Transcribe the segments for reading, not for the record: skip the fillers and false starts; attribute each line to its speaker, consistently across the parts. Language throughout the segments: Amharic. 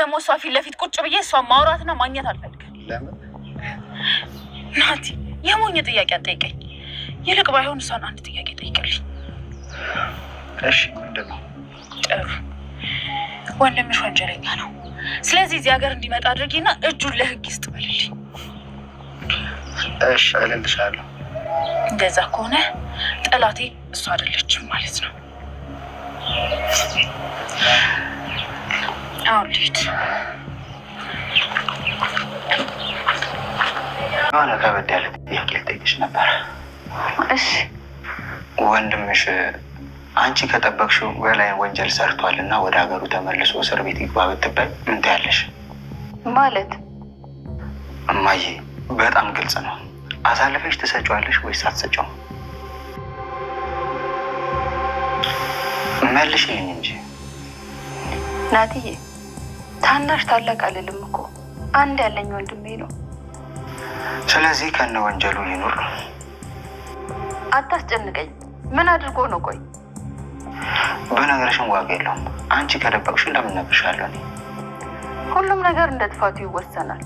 Speaker 1: ደግሞ እሷ ፊት ለፊት ቁጭ ብዬ እሷ ማውራትና ማግኘት አልፈልግም።
Speaker 2: ለምን
Speaker 1: ናቲ? የሞኝ ጥያቄ አትጠይቀኝ። ይልቅ ባይሆን እሷን አንድ ጥያቄ ጠይቅልኝ።
Speaker 2: እሺ ምንድን ነው?
Speaker 1: ጥሩ። ወንድምሽ ወንጀለኛ ነው። ስለዚህ እዚህ ሀገር እንዲመጣ አድርጊና እጁን ለህግ ይስጥ በልልኝ።
Speaker 2: እሺ እልልሻለሁ።
Speaker 1: እንደዛ ከሆነ ጠላቴ እሷ አይደለችም ማለት ነው። አሁን ልሂድ።
Speaker 2: የሆነ ከበድ ያለ ጥያቄ ልጠይቅሽ ነበር።
Speaker 1: እሺ።
Speaker 2: ወንድምሽ አንቺ ከጠበቅሽው በላይ ወንጀል ሰርቷል እና ወደ ሀገሩ ተመልሶ እስር ቤት ይግባ ብትባይ ምን ትያለሽ?
Speaker 1: ማለት
Speaker 2: እማዬ በጣም ግልጽ ነው። አሳልፈሽ ትሰጪዋለሽ ወይስ አትሰጪውም? መልሽልኝ እንጂ
Speaker 1: ናትዬ። ታናሽ ታላቅ አልልም እኮ አንድ ያለኝ ወንድሜ ነው።
Speaker 2: ስለዚህ ከነ ወንጀሉ ይኑር።
Speaker 1: አታስጨንቀኝ። ምን አድርጎ ነው? ቆይ
Speaker 2: በነገርሽም ዋጋ የለውም። አንቺ ከደበቅሽ ለምን ነግርሻለሁ? እኔ
Speaker 1: ሁሉም ነገር እንደ ጥፋቱ ይወሰናል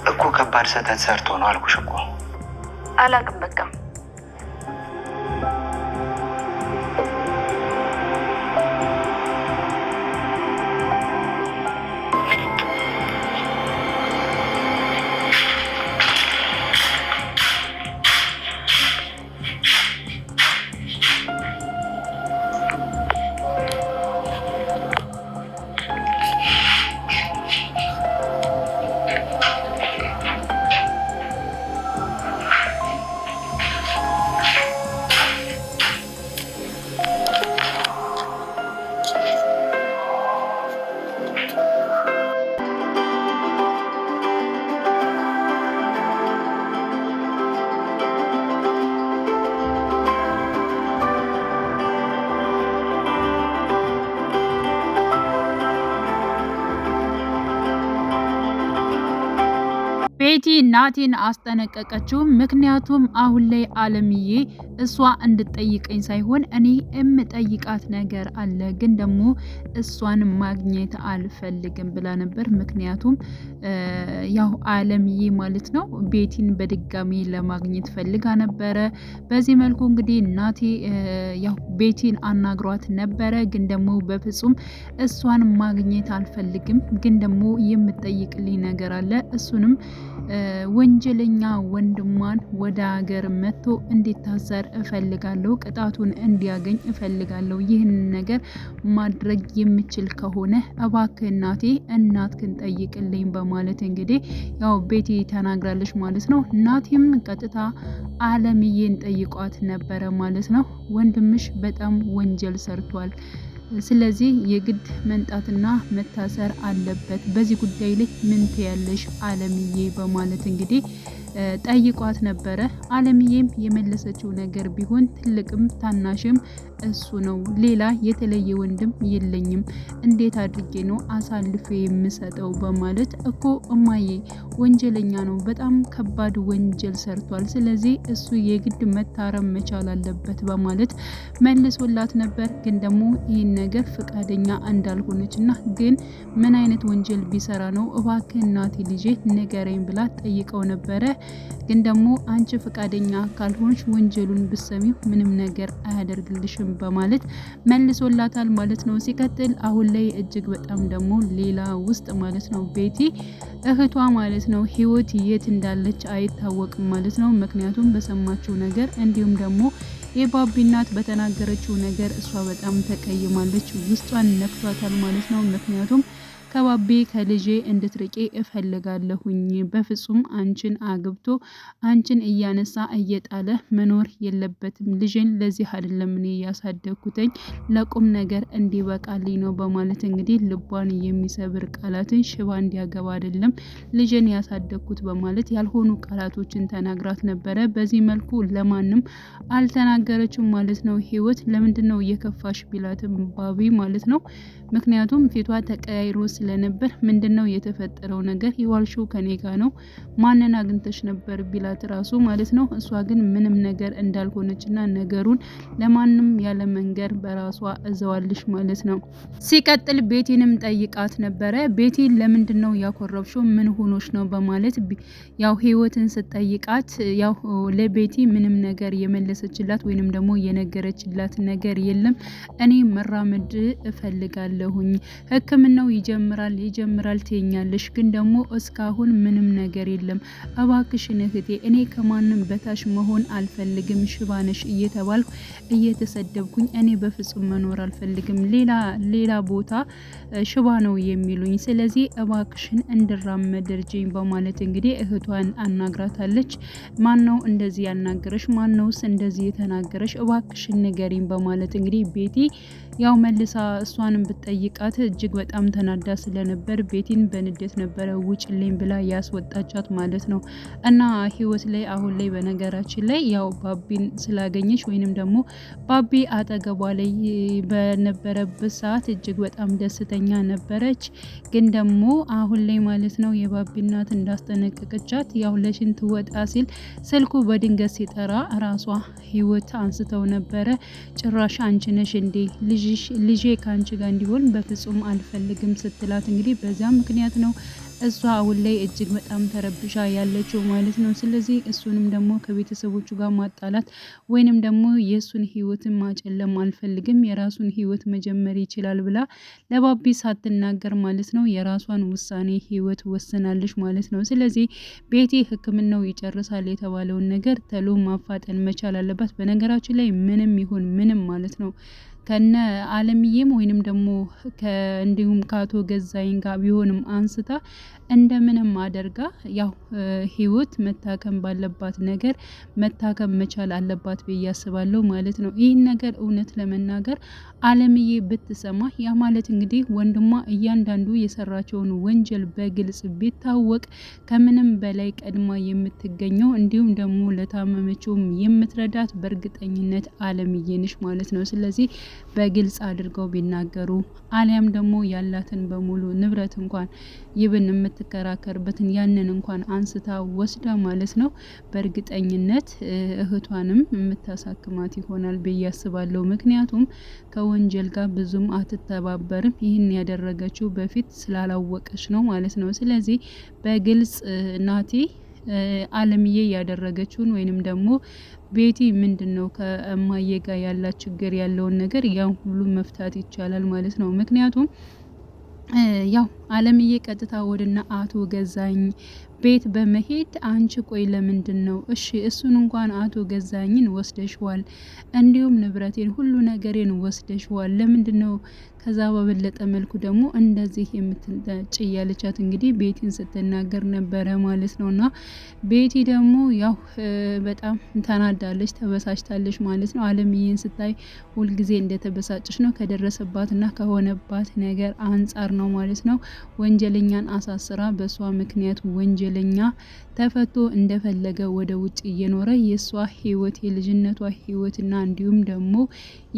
Speaker 2: እኮ። ከባድ ስህተት ሰርቶ ነው አልኩሽ እኮ።
Speaker 1: አላቅም በቃ።
Speaker 3: ቤቲ ናቲን አስጠነቀቀችው። ምክንያቱም አሁን ላይ አለምዬ እሷ እንድትጠይቀኝ ሳይሆን እኔ የምጠይቃት ነገር አለ፣ ግን ደግሞ እሷን ማግኘት አልፈልግም ብላ ነበር። ምክንያቱም ያው አለምዬ ማለት ነው ቤቲን በድጋሚ ለማግኘት ፈልጋ ነበረ። በዚህ መልኩ እንግዲህ ናቲ ያው ቤቲን አናግሯት ነበረ፣ ግን ደግሞ በፍጹም እሷን ማግኘት አልፈልግም፣ ግን ደግሞ የምጠይቅልኝ ነገር አለ እሱንም ወንጀለኛ ወንድሟን ወደ ሀገር መጥቶ እንዲታሰር እፈልጋለሁ፣ ቅጣቱን እንዲያገኝ እፈልጋለሁ። ይህን ነገር ማድረግ የምችል ከሆነ እባክህ እናቴ እናትክን ጠይቅልኝ በማለት እንግዲህ ያው ቤቲ ተናግራለች ማለት ነው። ናቲም ቀጥታ አለምዬን ጠይቋት ነበረ ማለት ነው። ወንድምሽ በጣም ወንጀል ሰርቷል፣ ስለዚህ የግድ መንጣትና መታሰር አለበት። በዚህ ጉዳይ ላይ ምን ትያለሽ አለምዬ በማለት እንግዲህ ጠይቋት ነበረ። አለምዬም የመለሰችው ነገር ቢሆን ትልቅም ታናሽም እሱ ነው፣ ሌላ የተለየ ወንድም የለኝም፣ እንዴት አድርጌ ነው አሳልፌ የምሰጠው በማለት እኮ እማዬ ወንጀለኛ ነው፣ በጣም ከባድ ወንጀል ሰርቷል፣ ስለዚህ እሱ የግድ መታረም መቻል አለበት በማለት መልሶላት ነበር። ግን ደግሞ ይህን ነገር ፍቃደኛ እንዳልሆነች እና ግን ምን አይነት ወንጀል ቢሰራ ነው እባክህ እናቴ ልጄ ንገረኝ ብላ ጠይቀው ነበረ። ግን ደግሞ አንቺ ፍቃደኛ ካልሆንሽ ወንጀሉን ብሰሚው ምንም ነገር አያደርግልሽም በማለት መልሶላታል ማለት ነው። ሲቀጥል አሁን ላይ እጅግ በጣም ደግሞ ሌላ ውስጥ ማለት ነው ቤቲ እህቷ ማለት ነው ህይወት የት እንዳለች አይታወቅም ማለት ነው። ምክንያቱም በሰማችው ነገር እንዲሁም ደግሞ የባቢ እናት በተናገረችው ነገር እሷ በጣም ተቀይማለች፣ ውስጧን ነክቷታል ማለት ነው። ምክንያቱም ከባቢ ከልጄ እንድትርቄ እፈልጋለሁኝ፣ በፍጹም አንቺን አግብቶ አንቺን እያነሳ እየጣለ መኖር የለበትም፣ ልጄን ለዚህ አይደለም እኔ ያሳደግኩትኝ ለቁም ነገር እንዲበቃልኝ ነው በማለት እንግዲህ ልቧን የሚሰብር ቃላትን ሽባ እንዲያገባ አይደለም ልጄን ያሳደግኩት በማለት ያልሆኑ ቃላቶችን ተናግራት ነበረ። በዚህ መልኩ ለማንም አልተናገረችም ማለት ነው። ህይወት ለምንድን ነው እየከፋሽ ቢላትም ባቢ ማለት ነው። ምክንያቱም ፊቷ ተቀያይሮ ስለነበር ምንድነው የተፈጠረው ነገር የዋልሽው ከኔ ጋር ነው ማንን አግኝተሽ ነበር ቢላት ራሱ ማለት ነው እሷ ግን ምንም ነገር እንዳልሆነችና ነገሩን ለማንም ያለ መንገር በራሷ እዘዋልሽ ማለት ነው። ሲቀጥል ቤቲንም ጠይቃት ነበረ። ቤቲ ለምንድነው ያኮረብሽው ምን ሆኖሽ ነው በማለት ያው ህይወትን ስጠይቃት ያው ለቤቲ ምንም ነገር የመለሰችላት ወይንም ደግሞ የነገረችላት ነገር የለም። እኔ መራመድ እፈልጋለሁኝ ህክምናው ይጀምራል ትኛለሽ ግን ደግሞ እስካሁን ምንም ነገር የለም። እባክሽን እህቴ እኔ ከማንም በታች መሆን አልፈልግም። ሽባነሽ እየተባልኩ እየተሰደብኩኝ እኔ በፍጹም መኖር አልፈልግም። ሌላ ቦታ ሽባ ነው የሚሉኝ። ስለዚህ እባክሽን እንድራመድ እርጅኝ በማለት እንግዲህ እህቷን አናግራታለች። ማን ነው እንደዚህ ያናገረሽ? ማን ነውስ እንደዚህ የተናገረሽ? እባክሽን ንገሪኝ በማለት እንግዲህ ቤቲ ያው መልሳ እሷንም ብትጠይቃት እጅግ በጣም ተናዳ ስለነበር ቤቲን በንዴት ነበረ ውጭልኝ ብላ ያስወጣቻት ማለት ነው። እና ህይወት ላይ አሁን ላይ በነገራችን ላይ ያው ባቢን ስላገኘች ወይንም ደግሞ ባቢ አጠገቧ ላይ በነበረበት ሰዓት እጅግ በጣም ደስተኛ ነበረች። ግን ደግሞ አሁን ላይ ማለት ነው የባቢ እናት እንዳስጠነቀቀቻት ያው ለሽንት ወጣ ሲል ስልኩ በድንገት ሲጠራ ራሷ ህይወት አንስተው ነበረ። ጭራሽ አንቺ ነሽ እንዴ ልጄ ከአንቺ ጋር እንዲሆን በፍጹም አልፈልግም ስትላት እንግዲህ በዛ ምክንያት ነው እሷ አሁን ላይ እጅግ በጣም ተረብሻ ያለችው ማለት ነው። ስለዚህ እሱንም ደግሞ ከቤተሰቦቹ ጋር ማጣላት ወይንም ደግሞ የእሱን ህይወትን ማጨለም አልፈልግም የራሱን ህይወት መጀመር ይችላል ብላ ለባቢ ሳትናገር ማለት ነው የራሷን ውሳኔ ህይወት ወስናለች ማለት ነው። ስለዚህ ቤቲ ህክምናው ይጨርሳል የተባለውን ነገር ተሎ ማፋጠን መቻል አለባት። በነገራችን ላይ ምንም ይሁን ምንም ማለት ነው ከነ አለምዬም ወይንም ደግሞ እንዲሁም ከአቶ ገዛይን ጋር ቢሆንም አንስታ እንደምንም አደርጋ ያው ህይወት መታከም ባለባት ነገር መታከም መቻል አለባት ብዬ አስባለሁ ማለት ነው። ይህን ነገር እውነት ለመናገር አለምዬ ብትሰማ ያ ማለት እንግዲህ ወንድሟ እያንዳንዱ የሰራቸውን ወንጀል በግልጽ ቢታወቅ ከምንም በላይ ቀድማ የምትገኘው እንዲሁም ደግሞ ለታመመችውም የምትረዳት በእርግጠኝነት አለምዬ ነች ማለት ነው። ስለዚህ በግልጽ አድርገው ቢናገሩ አሊያም ደግሞ ያላትን በሙሉ ንብረት እንኳን ይብን የምትከራከርበትን ያንን እንኳን አንስታ ወስዳ ማለት ነው በእርግጠኝነት እህቷንም የምታሳክማት ይሆናል ብዬ አስባለሁ። ምክንያቱም ከወንጀል ጋር ብዙም አትተባበርም። ይህን ያደረገችው በፊት ስላላወቀች ነው ማለት ነው። ስለዚህ በግልጽ ናቲ አለምዬ ያደረገችውን ወይንም ደግሞ ቤቲ ምንድነው ከእማዬ ጋር ያላት ችግር ያለውን ነገር ያን ሁሉ መፍታት ይቻላል ማለት ነው። ምክንያቱም ያው አለምዬ ቀጥታ ወደና አቶ ገዛኝ ቤት በመሄድ አንቺ ቆይ ለምንድን ነው እሺ እሱን እንኳን አቶ ገዛኝን ወስደሽዋል፣ እንዲሁም ንብረቴን ሁሉ ነገሬን ወስደሽዋል፣ ለምንድን ነው ከዛ በበለጠ መልኩ ደግሞ እንደዚህ የምትንጠጭ እያለቻት እንግዲህ ቤቲን ስትናገር ነበረ ማለት ነውና ቤቲ ደግሞ ያው በጣም ተናዳለች፣ ተበሳጭታለች ማለት ነው። አለምዬን ስታይ ሁልጊዜ እንደተበሳጨች ነው ከደረሰባትና ከሆነባት ነገር አንጻር ነው ማለት ነው። ወንጀለኛን አሳስራ በሷ ምክንያት ወንጀለኛ ተፈቶ እንደፈለገ ወደ ውጭ እየኖረ የሷ ህይወት የልጅነቷ ህይወትና እንዲሁም ደግሞ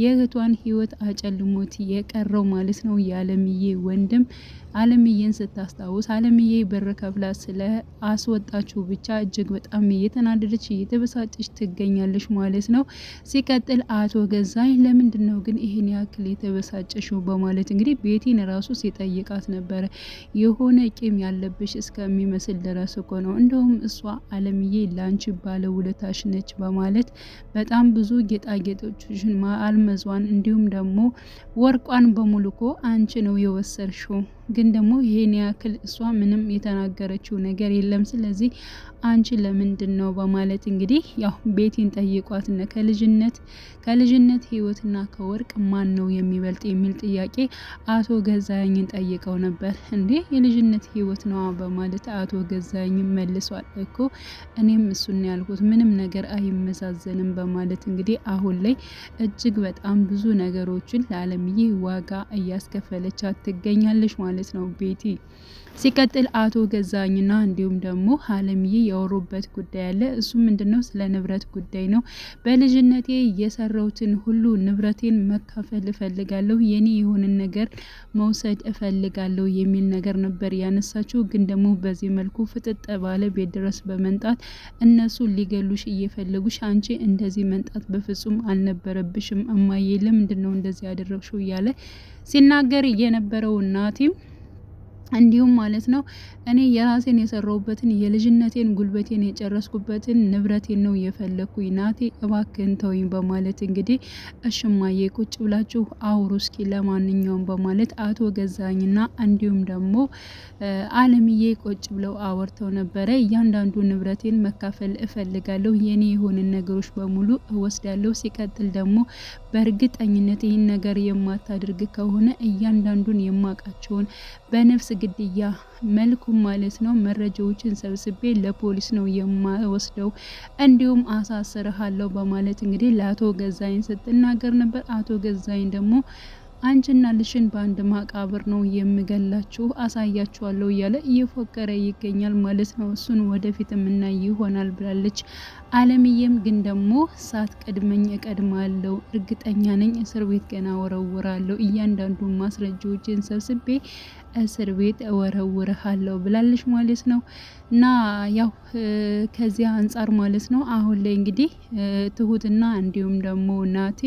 Speaker 3: የእህቷን ህይወት አጨልሞት የቀረው ማለት ነው። የአለምዬ ወንድም አለምዬን ስታስታውስ አለምዬ በር ከፍላ ስለ አስወጣችሁ ብቻ እጅግ በጣም እየተናደደች እየተበሳጨች ትገኛለች ማለት ነው። ሲቀጥል አቶ ገዛኝ ለምንድን ነው ግን ይሄን ያክል የተበሳጨሽው በማለት እንግዲህ ቤቲን ራሱ ሲጠይቃት ነበረ። የሆነ ቂም ያለብሽ እስከሚመስል ድረስ እኮ ነው፣ እንደውም እሷ አለምዬ ላንቺ ባለ ውለታሽ ነች በማለት በጣም ብዙ ጌጣጌጦችን አልመዟን እንዲሁም ደግሞ ወርቋን በሙሉ እኮ አንቺ ነው የወሰድሽው፣ ግን ደግሞ ይሄን ያክል እሷ ምንም የተናገረችው ነገር የለም። ስለዚህ አንቺ ለምንድን ነው በማለት እንግዲህ ያው ቤቲን ጠይቋት ከልጅነት ህይወትና ከወርቅ ማን ነው የሚበልጥ የሚል ጥያቄ አቶ ገዛኸኝን ጠይቀው ነበር። እንዴ የልጅነት ህይወት ነው በማለት አቶ ገዛኸኝ መልሷል እኮ እኔም እሱን ያልኩት ምንም ነገር አይመዛዘንም በማለት እንግዲህ አሁን ላይ እጅግ በጣም ብዙ ነገሮችን ለአለምዬ ዋጋ እያስከፈለቻት ትገኛለች ማለት ማለት ነው ቤቲ። ሲቀጥል አቶ ገዛኝና እንዲሁም ደግሞ አለምዬ ያወሩበት ጉዳይ አለ። እሱ ምንድነው? ስለ ንብረት ጉዳይ ነው። በልጅነቴ የሰራሁትን ሁሉ ንብረቴን መካፈል እፈልጋለሁ፣ የኔ የሆነን ነገር መውሰድ እፈልጋለሁ የሚል ነገር ነበር ያነሳችው። ግን ደግሞ በዚህ መልኩ ፍጥጥ ባለ ቤት ድረስ በመንጣት እነሱ ሊገሉሽ እየፈለጉሽ፣ አንቺ እንደዚህ መንጣት በፍጹም አልነበረብሽም እማዬ፣ ለምንድነው እንደዚህ ያደረግሽው እያለ ሲናገር የነበረው ናቲም እንዲሁም ማለት ነው እኔ የራሴን የሰራውበትን የልጅነቴን ጉልበቴን የጨረስኩበትን ንብረቴን ነው የፈለኩኝ፣ ናቲ እባክህን ተወኝ በማለት እንግዲህ እሽማዬ ቁጭ ብላችሁ አውሩ እስኪ ለማንኛውም በማለት አቶ ገዛኝና እንዲሁም ደግሞ አለምዬ ቁጭ ብለው አወርተው ነበረ። እያንዳንዱ ንብረቴን መካፈል እፈልጋለሁ፣ የኔ የሆነ ነገሮች በሙሉ እወስዳለሁ። ሲቀጥል ደግሞ በእርግጠኝነት ይህን ነገር የማታደርግ ከሆነ እያንዳንዱን የማውቃቸውን በነፍስ ግድያ መልኩም ማለት ነው መረጃዎችን ሰብስቤ ለፖሊስ ነው የማወስደው፣ እንዲሁም አሳስርሃለሁ በማለት እንግዲህ ለአቶ ገዛኝ ስትናገር ነበር። አቶ ገዛኝ ደግሞ አንቺና ልሽን በአንድ ማቃብር ነው የምገላችሁ፣ አሳያችኋለሁ እያለ እየፎከረ ይገኛል ማለት ነው። እሱን ወደፊት የምናይ ይሆናል ብላለች። አለምዬም ግን ደግሞ ሳትቀድመኝ እቀድማለሁ፣ እርግጠኛ ነኝ እስር ቤት ገና ወረውራለሁ፣ እያንዳንዱ ማስረጃዎችን ሰብስቤ እስር ቤት እወረውርሃለሁ ብላለች ማለት ነው። እና ያው ከዚያ አንጻር ማለት ነው አሁን ላይ እንግዲህ ትሁትና እንዲሁም ደግሞ ናቲ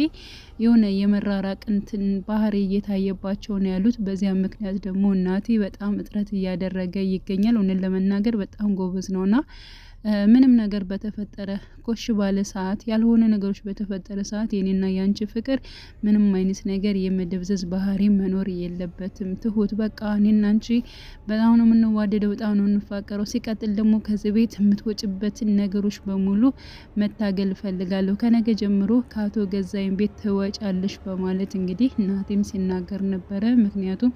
Speaker 3: የሆነ የመራራቅንትን ባህሪ እየታየባቸው ነው ያሉት። በዚያ ምክንያት ደግሞ ናቲ በጣም እጥረት እያደረገ ይገኛል። እውነት ለመናገር በጣም ጎበዝ ነውና ምንም ነገር በተፈጠረ ኮሽ ባለ ሰዓት ያልሆነ ነገሮች በተፈጠረ ሰዓት የኔና ያንቺ ፍቅር ምንም አይነት ነገር የመደብዘዝ ባህሪ መኖር የለበትም። ትሁት በቃ እኔና አንቺ በጣም ነው የምንዋደደው፣ በጣም ነው የምንፋቀረው። ሲቀጥል ደግሞ ከዚህ ቤት የምትወጭበትን ነገሮች በሙሉ መታገል እፈልጋለሁ፣ ከነገ ጀምሮ ከአቶ ገዛኝ ቤት ትወጫለሽ በማለት እንግዲህ ናቲም ሲናገር ነበረ። ምክንያቱም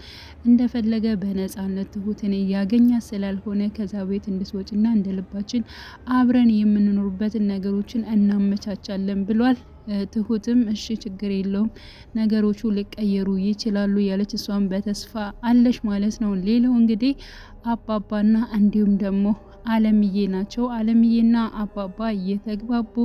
Speaker 3: እንደፈለገ በነጻነት ትሁትን እያገኛት ስላልሆነ ከዛ ቤት እንድትወጭና እንደልባችን አብረን የምንኖርበትን ነገሮችን እናመቻቻለን ብሏል። ትሁትም እሺ ችግር የለውም ነገሮቹ ሊቀየሩ ይችላሉ ያለች እሷን በተስፋ አለች ማለት ነው። ሌላው እንግዲህ አባባና እንዲሁም ደግሞ አለምዬ ናቸው። አለምዬና አባባ እየተግባቡ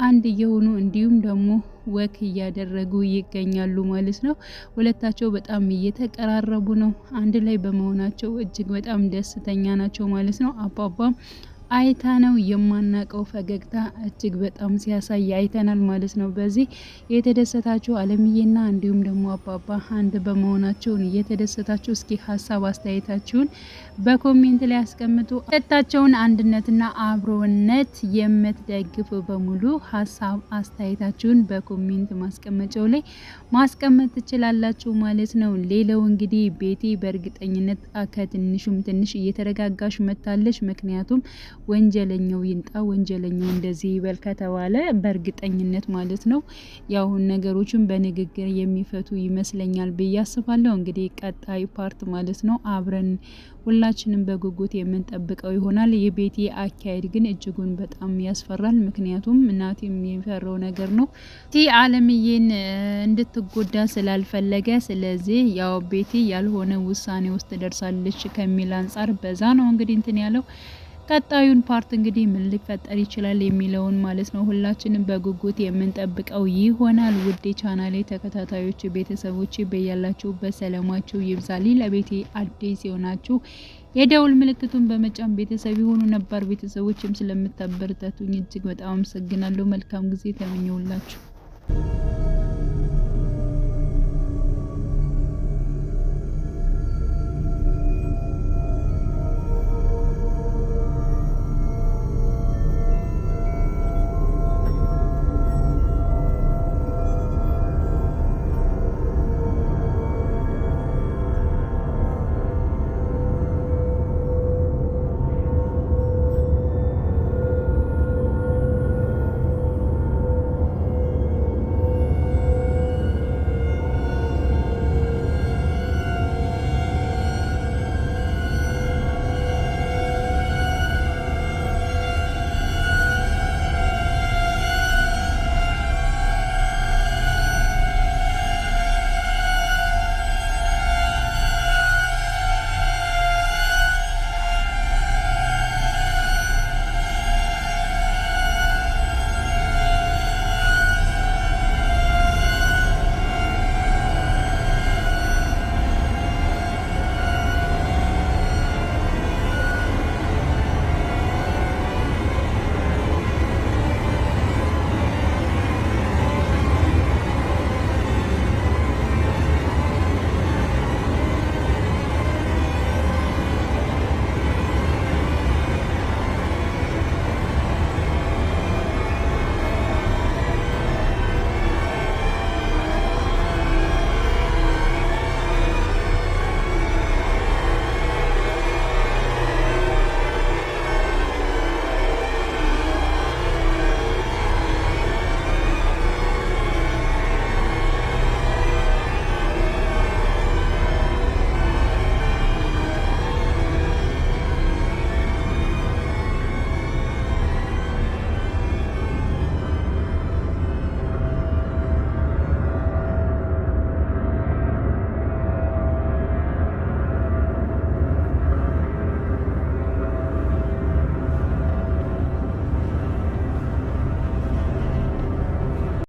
Speaker 3: አንድ እየሆኑ እንዲሁም ደግሞ ወክ እያደረጉ ይገኛሉ ማለት ነው። ሁለታቸው በጣም እየተቀራረቡ ነው። አንድ ላይ በመሆናቸው እጅግ በጣም ደስተኛ ናቸው ማለት ነው። አባባም አይታ ነው የማናቀው ፈገግታ እጅግ በጣም ሲያሳይ አይተናል ማለት ነው። በዚህ የተደሰታችሁ አለምዬና እንዲሁም ደግሞ አባባ አንድ በመሆናቸውን እየተደሰታችሁ እስኪ ሀሳብ አስተያየታችሁን በኮሜንት ላይ አስቀምጡ። ሁለታቸውን አንድነትና አብሮነት የምትደግፉ በሙሉ ሀሳብ አስተያየታችሁን በኮሜንት ማስቀመጫው ላይ ማስቀመጥ ትችላላችሁ ማለት ነው። ሌላው እንግዲህ ቤቲ በእርግጠኝነት ከትንሹም ትንሽ እየተረጋጋሽ መታለች። ምክንያቱም ወንጀለኛው ይንጣ፣ ወንጀለኛው እንደዚህ ይበል ከተባለ በእርግጠኝነት ማለት ነው ያው ነገሮችን በንግግር የሚፈቱ ይመስለኛል ብዬ አስባለሁ። እንግዲህ ቀጣይ ፓርት ማለት ነው አብረን ሁላችንም በጉጉት የምንጠብቀው ይሆናል። የቤቲ አካሄድ ግን እጅጉን በጣም ያስፈራል። ምክንያቱም እናት የሚፈራው ነገር ነው አለምዬን እንድትጎዳ ስላልፈለገ፣ ስለዚህ ያው ቤቲ ያልሆነ ውሳኔ ውስጥ ደርሳለች ከሚል አንጻር በዛ ነው እንግዲህ እንትን ያለው። ቀጣዩን ፓርት እንግዲህ ምን ሊፈጠር ይችላል የሚለውን ማለት ነው ሁላችንም በጉጉት የምንጠብቀው ይሆናል። ውድ ቻናሌ ተከታታዮች ቤተሰቦች በያላችሁበት ሰላማችሁ ይብዛል። ለቤቴ አዲስ የሆናችሁ የደውል ምልክቱን በመጫን ቤተሰብ የሆኑ ነባር ቤተሰቦችም ስለምታበረታቱኝ እጅግ በጣም አመሰግናለሁ። መልካም ጊዜ ተመኘውላችሁ።